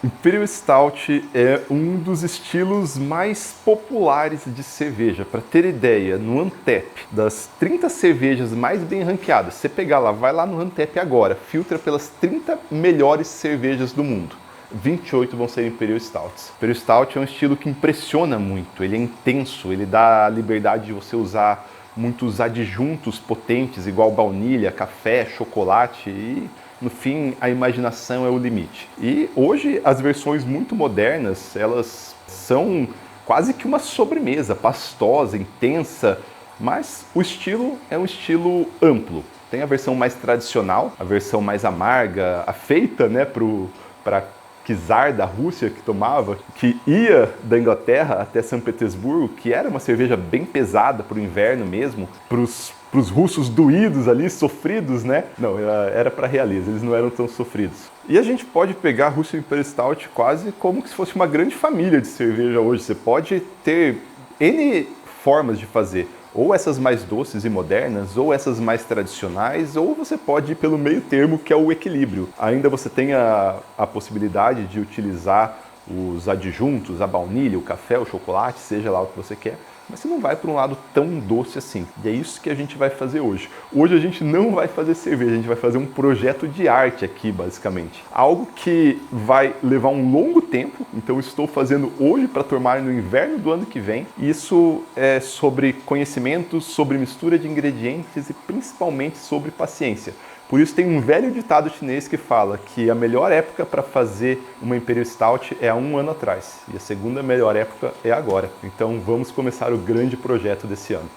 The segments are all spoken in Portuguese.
Imperial Stout é um dos estilos mais populares de cerveja. Para ter ideia, no Antep, das 30 cervejas mais bem ranqueadas, você pegar lá, vai lá no Antep agora, filtra pelas 30 melhores cervejas do mundo. 28 vão ser Imperial Stouts. Imperial Stout é um estilo que impressiona muito, ele é intenso, ele dá a liberdade de você usar muitos adjuntos potentes, igual baunilha, café, chocolate e, no fim, a imaginação é o limite. E hoje as versões muito modernas, elas são quase que uma sobremesa, pastosa, intensa, mas o estilo é um estilo amplo. Tem a versão mais tradicional, a versão mais amarga, a feita, né, para czar da Rússia que tomava, que ia da Inglaterra até São Petersburgo, que era uma cerveja bem pesada para o inverno mesmo, para os russos doídos ali, sofridos, né? Não, era para realeza, eles não eram tão sofridos. E a gente pode pegar a Russian Imperial Stout quase como se fosse uma grande família de cerveja hoje. Você pode ter N formas de fazer. Ou essas mais doces e modernas, ou essas mais tradicionais, ou você pode ir pelo meio termo, que é o equilíbrio. Ainda você tem a possibilidade de utilizar os adjuntos, a baunilha, o café, o chocolate, seja lá o que você quer, mas você não vai para um lado tão doce assim. E é isso que a gente vai fazer hoje. Hoje a gente não vai fazer cerveja, a gente vai fazer um projeto de arte aqui, basicamente. Algo que vai levar um longo tempo, então estou fazendo hoje para tomar no inverno do ano que vem. Isso é sobre conhecimentos, sobre mistura de ingredientes e principalmente sobre paciência. Por isso tem um velho ditado chinês que fala que a melhor época para fazer uma Imperial Stout é há 1 ano atrás. E a segunda melhor época é agora. Então vamos começar o grande projeto desse ano.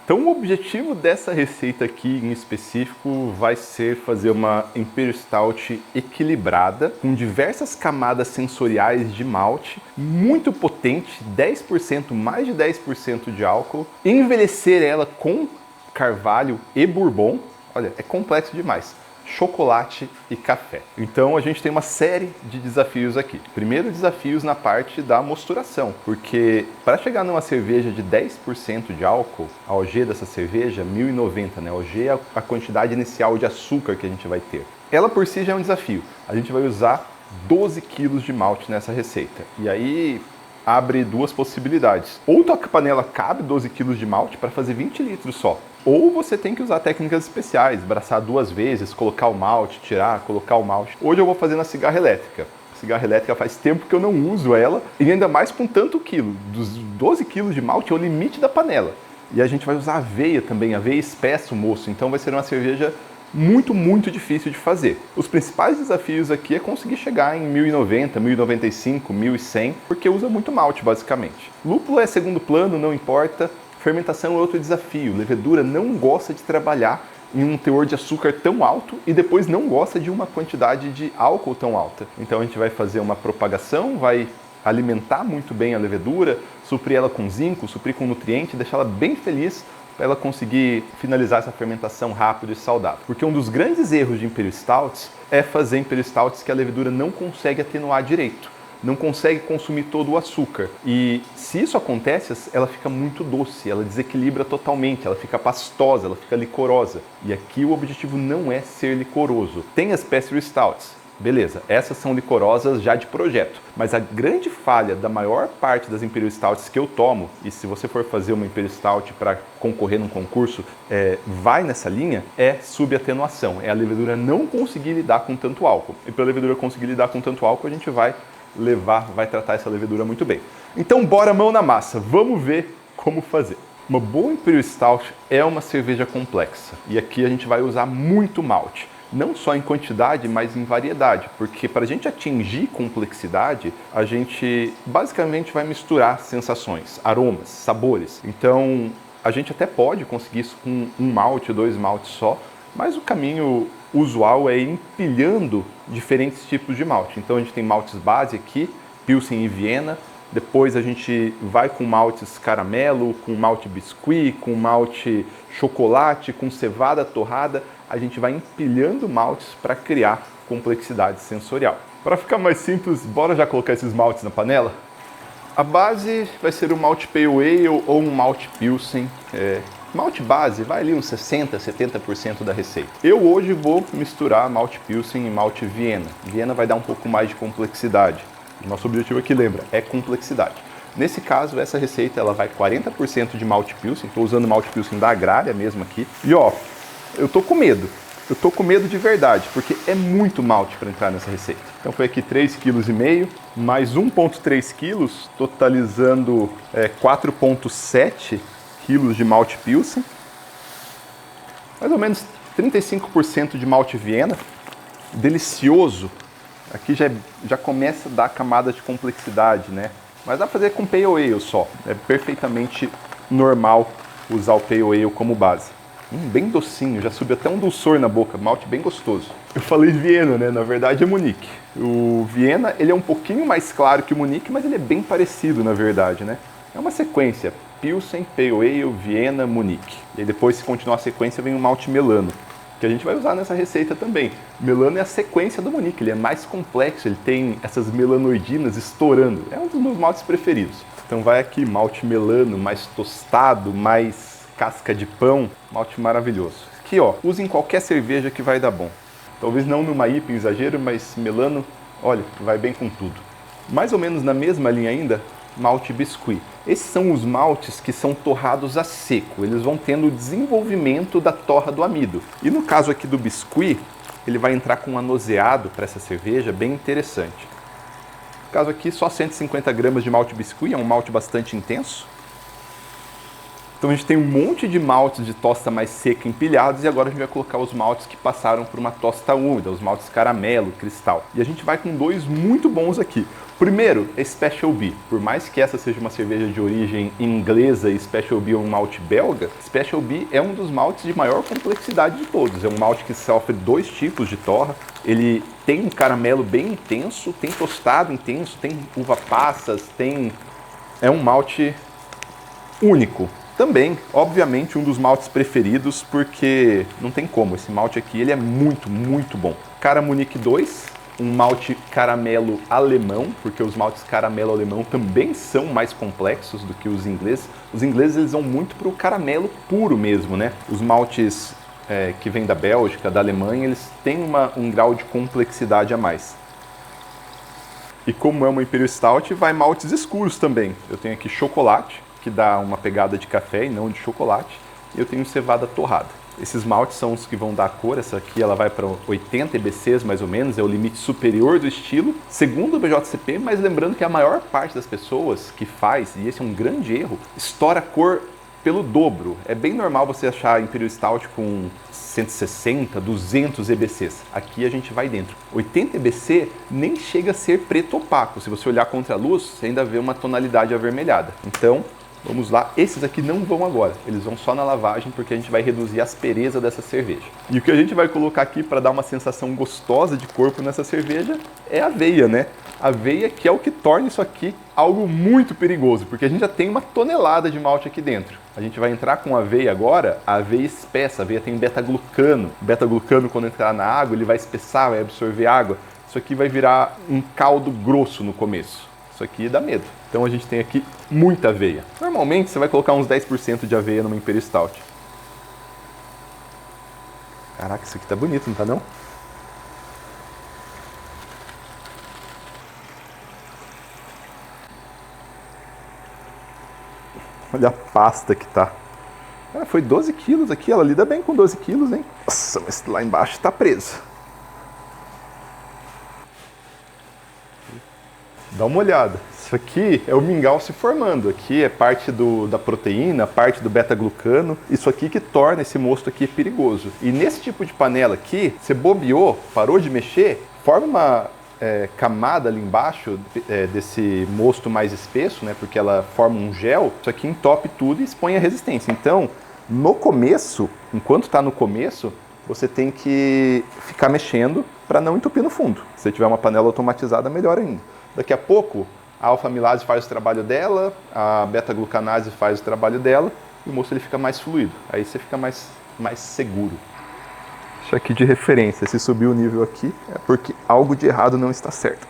Então o objetivo dessa receita aqui em específico vai ser fazer uma Imperial Stout equilibrada, com diversas camadas sensoriais de malte, muito potente, 10%, mais de 10% de álcool, envelhecer ela com carvalho e bourbon, olha, é complexo demais. Chocolate e café. Então a gente tem uma série de desafios aqui. Primeiro, desafios na parte da mosturação, porque para chegar numa cerveja de 10% de álcool, a OG dessa cerveja, 1090, né? A OG é a quantidade inicial de açúcar que a gente vai ter. Ela por si já é um desafio. A gente vai usar 12 quilos de malte nessa receita. E aí abre duas possibilidades. Ou tua panela cabe 12 quilos de malte para fazer 20 litros só. Ou você tem que usar técnicas especiais, braçar 2 vezes, colocar o malte, tirar, colocar o malte. Hoje eu vou fazer na cigarra elétrica. Cigarra elétrica faz tempo que eu não uso ela, e ainda mais com tanto quilo. Dos 12 quilos de malte é o limite da panela. E a gente vai usar aveia também, aveia espessa, moço. Então vai ser uma cerveja muito difícil de fazer. Os principais desafios aqui é conseguir chegar em 1090, 1095, 1100, porque usa muito malte basicamente. Lúpulo é segundo plano, não importa. Fermentação é outro desafio. Levedura não gosta de trabalhar em um teor de açúcar tão alto e depois não gosta de uma quantidade de álcool tão alta. Então a gente vai fazer uma propagação, vai alimentar muito bem a levedura, suprir ela com zinco, suprir com nutriente, deixar ela bem feliz para ela conseguir finalizar essa fermentação rápido e saudável. Porque um dos grandes erros de Imperial Stouts é fazer Imperial Stouts que a levedura não consegue atenuar direito. Não consegue consumir todo o açúcar. E se isso acontece, ela fica muito doce, ela desequilibra totalmente, ela fica pastosa, ela fica licorosa. E aqui o objetivo não é ser licoroso. Tem as Pastry Stouts, beleza, essas são licorosas já de projeto. Mas a grande falha da maior parte das Imperial Stouts que eu tomo, e se você for fazer uma Imperial Stout para concorrer num concurso, vai nessa linha, é subatenuação. É a levedura não conseguir lidar com tanto álcool. E para a levedura conseguir lidar com tanto álcool, a gente vai tratar essa levedura muito bem. Então bora mão na massa, vamos ver como fazer. Uma boa Imperial Stout é uma cerveja complexa e aqui a gente vai usar muito malte, não só em quantidade, mas em variedade, porque para a gente atingir complexidade, a gente basicamente vai misturar sensações, aromas, sabores. Então a gente até pode conseguir isso com 1 malte, 2 maltes só, mas o caminho usual é ir empilhando diferentes tipos de malte. Então a gente tem maltes base aqui, Pilsen e Viena. Depois a gente vai com maltes caramelo, com malte biscuit, com malte chocolate, com cevada torrada. A gente vai empilhando maltes para criar complexidade sensorial. Para ficar mais simples, bora já colocar esses maltes na panela? A base vai ser um malte Pale Ale ou um malte Pilsen. Malte base vai ali uns 60, 70% da receita. Eu hoje vou misturar malte Pilsen e malte Viena. Viena vai dar um pouco mais de complexidade. Nosso objetivo aqui, lembra, é complexidade. Nesse caso, essa receita ela vai 40% de malte Pilsen. Estou usando malte Pilsen da Agrária mesmo aqui. E ó, eu tô com medo. Eu tô com medo de verdade, porque é muito malte para entrar nessa receita. Então foi aqui 3,5 kg, mais 1,3 kg, totalizando 4,7 kg de malte Pilsen. Mais ou menos 35% de malte Viena. Delicioso. Aqui já começa a dar camada de complexidade, né? Mas dá pra fazer com Pale Ale só. É perfeitamente normal usar o Pale Ale como base. Bem docinho, já subiu até um dulçor na boca, malte bem gostoso. Eu falei Viena, né? Na verdade é Munique. O Viena, ele é um pouquinho mais claro que o Munique, mas ele é bem parecido, na verdade, né? É uma sequência, Pilsen, Pale Ale, Viena, Munique. E aí depois, se continuar a sequência, vem o malte Melano, que a gente vai usar nessa receita também. Melano é a sequência do Munique, ele é mais complexo, ele tem essas melanoidinas estourando. É um dos meus maltes preferidos. Então vai aqui, malte Melano, mais tostado, mais casca de pão, malte maravilhoso. Aqui ó, use em qualquer cerveja que vai dar bom. Talvez não numa IPA em exagero, mas Melano, olha, vai bem com tudo. Mais ou menos na mesma linha ainda, malte Biscuit. Esses são os maltes que são torrados a seco, eles vão tendo o desenvolvimento da torra do amido. E no caso aqui do Biscuit, ele vai entrar com um anoseado para essa cerveja bem interessante. No caso aqui, só 150 gramas de malte Biscuit, é um malte bastante intenso. Então a gente tem um monte de maltes de tosta mais seca empilhados e agora a gente vai colocar os maltes que passaram por uma tosta úmida, os maltes caramelo, cristal. E a gente vai com dois muito bons aqui. Primeiro é Special B. Por mais que essa seja uma cerveja de origem inglesa e Special B é um malte belga, Special B é um dos maltes de maior complexidade de todos. É um malte que sofre dois tipos de torra. Ele tem um caramelo bem intenso, tem tostado intenso, tem uva passas, é um malte único. Também, obviamente, um dos maltes preferidos, porque não tem como, esse malte aqui ele é muito, muito bom. Cara Munique 2, um malte caramelo alemão, porque os maltes caramelo alemão também são mais complexos do que os ingleses. Os ingleses eles vão muito para o caramelo puro mesmo, né? Os maltes que vêm da Bélgica, da Alemanha, eles têm um grau de complexidade a mais. E como é uma Imperial Stout, vai maltes escuros também. Eu tenho aqui chocolate, que dá uma pegada de café e não de chocolate, e eu tenho cevada torrada. Esses maltes são os que vão dar a cor, essa aqui ela vai para 80 EBCs mais ou menos, é o limite superior do estilo, segundo o BJCP, mas lembrando que a maior parte das pessoas que faz, e esse é um grande erro, estoura a cor pelo dobro. É bem normal você achar Imperial Stout com 160, 200 EBCs. Aqui a gente vai dentro. 80 EBC nem chega a ser preto opaco. Se você olhar contra a luz, você ainda vê uma tonalidade avermelhada. Então, vamos lá, esses aqui não vão agora, eles vão só na lavagem porque a gente vai reduzir a aspereza dessa cerveja. E o que a gente vai colocar aqui para dar uma sensação gostosa de corpo nessa cerveja é aveia, né? Aveia que é o que torna isso aqui algo muito perigoso, porque a gente já tem uma tonelada de malte aqui dentro. A gente vai entrar com aveia agora, a aveia espessa, a aveia tem beta-glucano. O beta-glucano quando entrar na água ele vai espessar, vai absorver água. Isso aqui vai virar um caldo grosso no começo. Isso aqui dá medo. Então a gente tem aqui muita aveia. Normalmente você vai colocar uns 10% de aveia numa Imperial Stout. Caraca, isso aqui tá bonito, não tá não? Olha a pasta que tá. Ah, foi 12 quilos aqui, ela lida bem com 12 quilos, hein? Nossa, mas lá embaixo tá preso. Dá uma olhada. Isso aqui é o mingau se formando. Aqui é parte da proteína, parte do beta-glucano. Isso aqui que torna esse mosto aqui perigoso. E nesse tipo de panela aqui, você bobeou, parou de mexer, forma uma camada ali embaixo desse mosto mais espesso, né? Porque ela forma um gel. Isso aqui entope tudo e expõe a resistência. Então, no começo, enquanto está no começo, você tem que ficar mexendo para não entupir no fundo. Se tiver uma panela automatizada, melhor ainda. Daqui a pouco, a alfa-amilase faz o trabalho dela, a beta-glucanase faz o trabalho dela, e o mosto ele fica mais fluido. Aí você fica mais seguro. Isso aqui de referência, se subir o nível aqui, é porque algo de errado não está certo.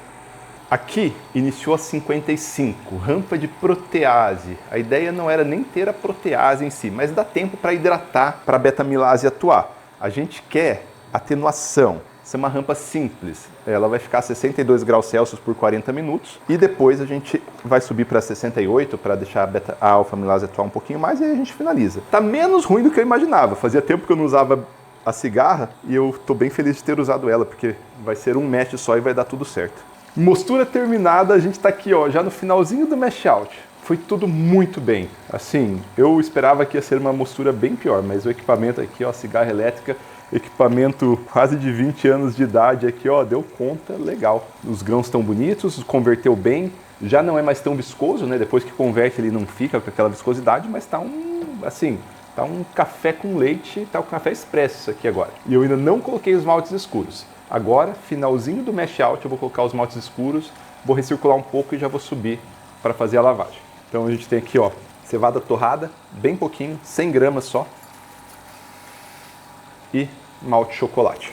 Aqui iniciou a 55, rampa de protease. A ideia não era nem ter a protease em si, mas dá tempo para hidratar para a beta-amilase atuar. A gente quer atenuação. Essa é uma rampa simples. Ela vai ficar a 62 graus Celsius por 40 minutos e depois a gente vai subir para 68 para deixar a alfa-amilase atuar um pouquinho mais e aí a gente finaliza. Tá menos ruim do que eu imaginava. Fazia tempo que eu não usava a cigarra e eu tô bem feliz de ter usado ela, porque vai ser um mesh só e vai dar tudo certo. Mostura terminada, a gente tá aqui, ó, já no finalzinho do mesh out. Foi tudo muito bem. Assim, eu esperava que ia ser uma mostura bem pior, mas o equipamento aqui, ó, cigarra elétrica, equipamento quase de 20 anos de idade aqui, ó, deu conta legal. Os grãos estão bonitos, converteu bem, já não é mais tão viscoso, né? Depois que converte ele não fica com aquela viscosidade, mas tá tá um café com leite, tá um café expresso isso aqui agora. E eu ainda não coloquei os maltes escuros. Agora, finalzinho do mesh out, eu vou colocar os maltes escuros, vou recircular um pouco e já vou subir para fazer a lavagem. Então a gente tem aqui, ó, cevada torrada, bem pouquinho, 100 gramas só, e malte de chocolate.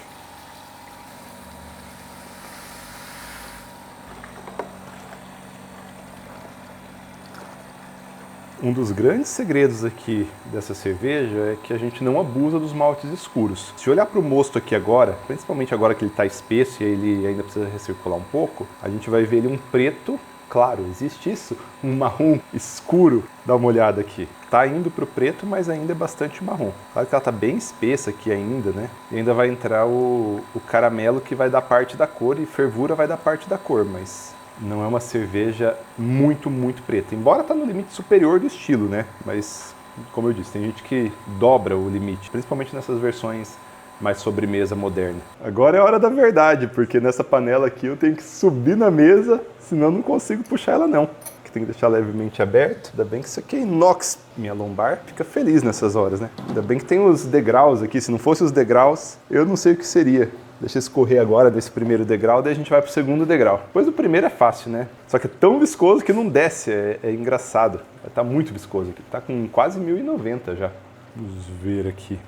Um dos grandes segredos aqui dessa cerveja é que a gente não abusa dos maltes escuros. Se olhar para o mosto aqui agora, principalmente agora que ele está espesso e ele ainda precisa recircular um pouco, a gente vai ver ele um preto, claro, existe isso, um marrom escuro. Dá uma olhada aqui. Tá indo para o preto, mas ainda é bastante marrom. Claro que ela tá bem espessa aqui ainda, né? E ainda vai entrar o caramelo que vai dar parte da cor e fervura vai dar parte da cor, mas não é uma cerveja muito preta. Embora tá no limite superior do estilo, né? Mas, como eu disse, tem gente que dobra o limite, principalmente nessas versões mais sobremesa moderna. Agora é a hora da verdade, porque nessa panela aqui eu tenho que subir na mesa, senão eu não consigo puxar ela não. Tem que deixar levemente aberto. Ainda bem que isso aqui é inox. Minha lombar fica feliz nessas horas, né? Ainda bem que tem os degraus aqui. Se não fosse os degraus, eu não sei o que seria. Deixa escorrer agora desse primeiro degrau, daí a gente vai pro segundo degrau. Depois do primeiro é fácil, né? Só que é tão viscoso que não desce, é engraçado. Tá muito viscoso aqui, tá com quase 1090 já. Vamos ver aqui.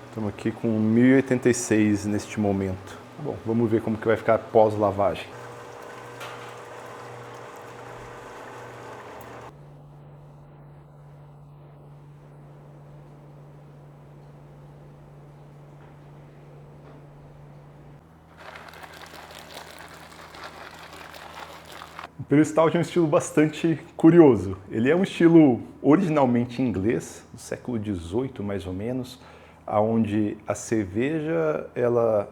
Estamos aqui com 1086 neste momento. Bom, vamos ver como que vai ficar pós-lavagem. O Imperial Stout é um estilo bastante curioso. Ele é um estilo originalmente inglês, do século XVIII mais ou menos, onde a cerveja,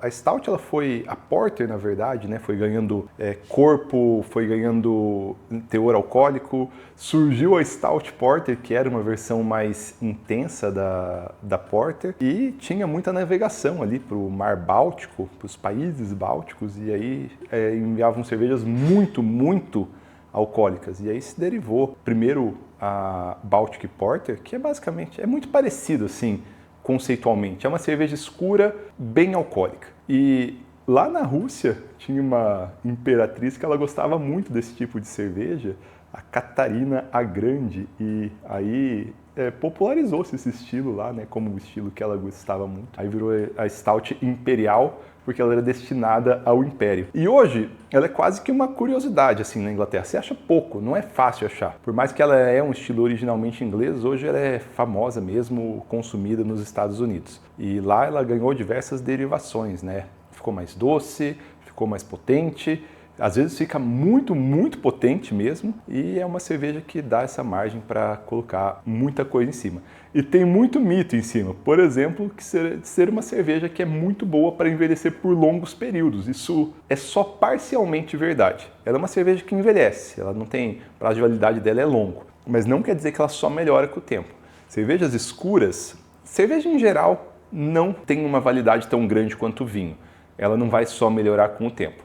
a Stout ela foi, a Porter na verdade, né, foi ganhando corpo, foi ganhando teor alcoólico, surgiu a Stout Porter, que era uma versão mais intensa da Porter, e tinha muita navegação ali para o Mar Báltico, para os países bálticos, e aí enviavam cervejas muito alcoólicas, e aí se derivou primeiro a Baltic Porter, que é basicamente, é muito parecido assim, conceitualmente. É uma cerveja escura, bem alcoólica. E lá na Rússia tinha uma imperatriz que ela gostava muito desse tipo de cerveja, a Catarina a Grande, e aí popularizou-se esse estilo lá, né, como o estilo que ela gostava muito. Aí virou a Stout Imperial, porque ela era destinada ao Império. E hoje, ela é quase que uma curiosidade, assim, na Inglaterra. Você acha pouco, não é fácil achar. Por mais que ela é um estilo originalmente inglês, hoje ela é famosa mesmo, consumida nos Estados Unidos. E lá ela ganhou diversas derivações, né? Ficou mais doce, ficou mais potente, às vezes fica muito potente mesmo, e é uma cerveja que dá essa margem para colocar muita coisa em cima. E tem muito mito em cima, por exemplo, que ser uma cerveja que é muito boa para envelhecer por longos períodos. Isso é só parcialmente verdade. Ela é uma cerveja que envelhece, ela não tem, o prazo de validade dela é longo, mas não quer dizer que ela só melhora com o tempo. Cervejas escuras, cerveja em geral, não tem uma validade tão grande quanto o vinho. Ela não vai só melhorar com o tempo.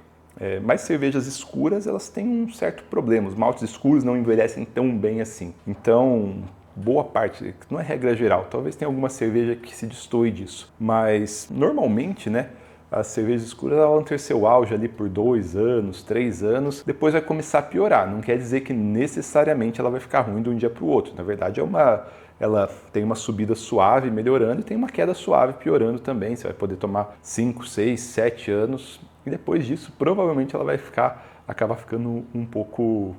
Mas cervejas escuras, elas têm um certo problema. Os maltes escuros não envelhecem tão bem assim. Então, boa parte, não é regra geral, talvez tenha alguma cerveja que se destoe disso. Mas, normalmente, né, as cervejas escuras elas vão ter seu auge ali por 2 anos, 3 anos, depois vai começar a piorar. Não quer dizer que necessariamente ela vai ficar ruim de um dia para o outro. Na verdade, ela tem uma subida suave melhorando e tem uma queda suave piorando também. Você vai poder tomar 5, 6, 7 anos E depois disso, provavelmente ela vai acabar ficando um pouco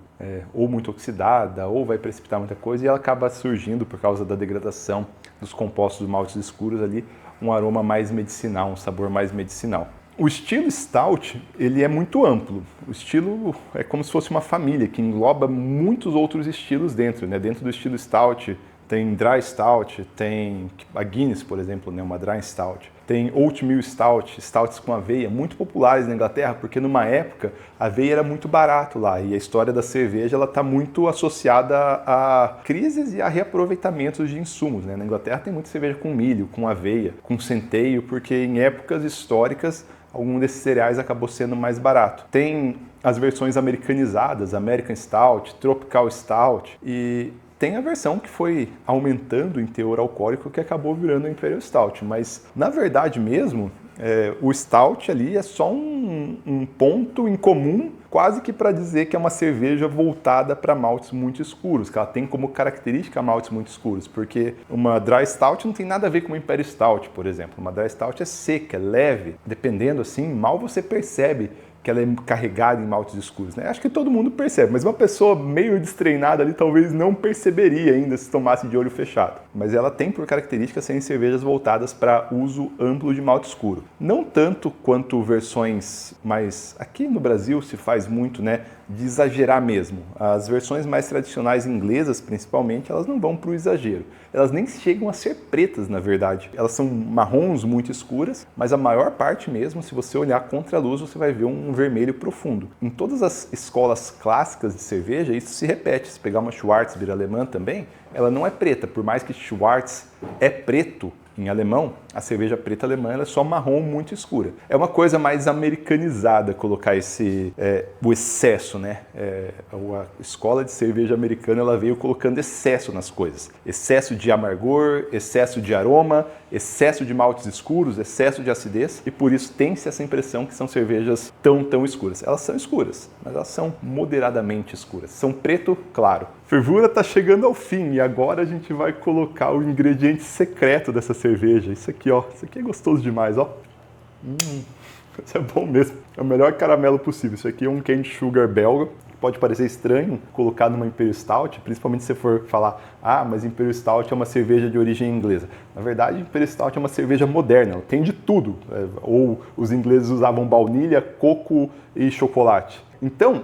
ou muito oxidada, ou vai precipitar muita coisa, e ela acaba surgindo, por causa da degradação dos compostos maltes escuros ali, um aroma mais medicinal, um sabor mais medicinal. O estilo Stout, ele é muito amplo. O estilo é como se fosse uma família, que engloba muitos outros estilos dentro, né? Dentro do estilo Stout tem Dry Stout, tem a Guinness, por exemplo, né? Uma Dry Stout. Tem Oatmeal Stout, Stouts com aveia, muito populares na Inglaterra, porque numa época a aveia era muito barato lá, e a história da cerveja está muito associada a crises e a reaproveitamentos de insumos, né? Na Inglaterra tem muita cerveja com milho, com aveia, com centeio, porque em épocas históricas algum desses cereais acabou sendo mais barato. Tem as versões americanizadas, American Stout, Tropical Stout, e tem a versão que foi aumentando em teor alcoólico que acabou virando o Imperial Stout, mas na verdade mesmo, o Stout ali é só um ponto em comum, quase que para dizer que é uma cerveja voltada para maltes muito escuros, que ela tem como característica maltes muito escuros, porque uma Dry Stout não tem nada a ver com uma Imperial Stout, por exemplo. Uma Dry Stout é seca, é leve, dependendo assim, mal você percebe que ela é carregada em maltes escuros, né? Acho que todo mundo percebe, mas uma pessoa meio destreinada ali talvez não perceberia ainda se tomasse de olho fechado. Mas ela tem por característica serem cervejas voltadas para uso amplo de malte escuro. Não tanto quanto versões mais... Aqui no Brasil se faz muito, né, de exagerar mesmo. As versões mais tradicionais inglesas, principalmente, elas não vão para o exagero. Elas nem chegam a ser pretas, na verdade. Elas são marrons muito escuras, mas a maior parte mesmo, se você olhar contra a luz, você vai ver um vermelho profundo. Em todas as escolas clássicas de cerveja, isso se repete. Se pegar uma Schwarzbier alemã também, ela não é preta. Por mais que Schwarz é preto em alemão, a cerveja preta alemã ela é só marrom muito escura. É uma coisa mais americanizada colocar o excesso, né? A escola de cerveja americana ela veio colocando excesso nas coisas. Excesso de amargor, excesso de aroma, excesso de maltes escuros, excesso de acidez, e por isso tem-se essa impressão que são cervejas tão escuras. Elas são escuras, mas elas são moderadamente escuras. São preto claro. A fervura está chegando ao fim e agora a gente vai colocar o ingrediente secreto dessa cerveja. Isso aqui, ó. Isso aqui é gostoso demais, ó. Isso é bom mesmo. É o melhor caramelo possível. Isso aqui é um cane sugar belga. Pode parecer estranho colocar numa Imperial Stout, principalmente se você for falar, mas Imperial Stout é uma cerveja de origem inglesa. Na verdade, Imperial Stout é uma cerveja moderna, ela tem de tudo. Ou os ingleses usavam baunilha, coco e chocolate. Então,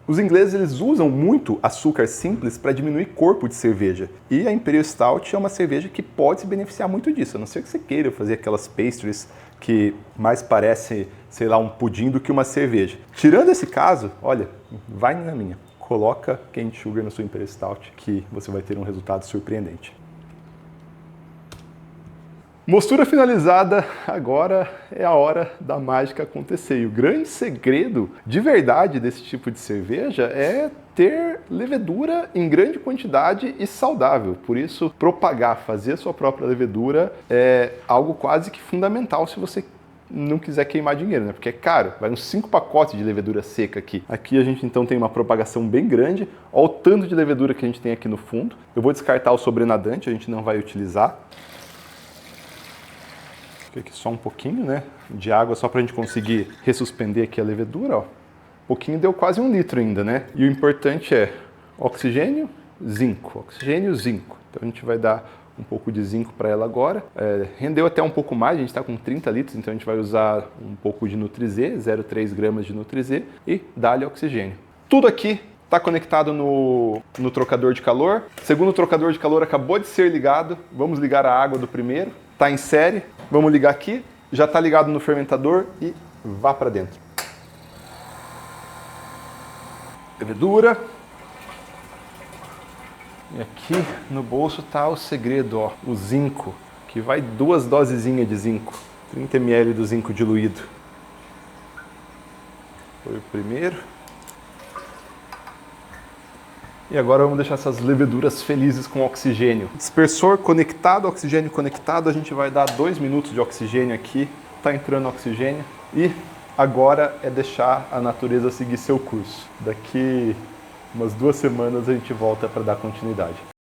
os ingleses eles usam muito açúcar simples para diminuir corpo de cerveja. E a Imperial Stout é uma cerveja que pode se beneficiar muito disso, a não ser que você queira fazer aquelas pastries que mais parece, sei lá, um pudim do que uma cerveja. Tirando esse caso, olha, vai na minha. Coloca cane sugar na sua Imperial Stout que você vai ter um resultado surpreendente. Mostura finalizada, agora é a hora da mágica acontecer. E o grande segredo de verdade desse tipo de cerveja é ter levedura em grande quantidade e saudável. Por isso, propagar, fazer a sua própria levedura é algo quase que fundamental se você não quiser queimar dinheiro, né? Porque é caro, vai uns 5 pacotes de levedura seca aqui. Aqui a gente então tem uma propagação bem grande. Olha o tanto de levedura que a gente tem aqui no fundo. Eu vou descartar o sobrenadante, a gente não vai utilizar. Aqui só um pouquinho, né, de água só para a gente conseguir ressuspender aqui a levedura, ó. Um pouquinho deu quase 1 litro ainda, né? E o importante é oxigênio, zinco, oxigênio, zinco. Então a gente vai dar um pouco de zinco para ela agora. Rendeu até um pouco mais, a gente está com 30 litros, então a gente vai usar um pouco de Nutri-Z, 0,3 gramas de Nutri-Z e dá-lhe oxigênio. Tudo aqui está conectado no trocador de calor. O segundo trocador de calor acabou de ser ligado. Vamos ligar a água do primeiro. Está em série. Vamos ligar aqui. Já está ligado no fermentador e vá para dentro. Levedura. E aqui no bolso está o segredo, ó, o zinco, que vai 2 dosezinhas de zinco. 30 ml do zinco diluído. Foi o primeiro. E agora vamos deixar essas leveduras felizes com oxigênio. Dispersor conectado, oxigênio conectado. A gente vai dar 2 minutos de oxigênio aqui. Está entrando oxigênio. E agora é deixar a natureza seguir seu curso. Daqui umas 2 semanas a gente volta para dar continuidade.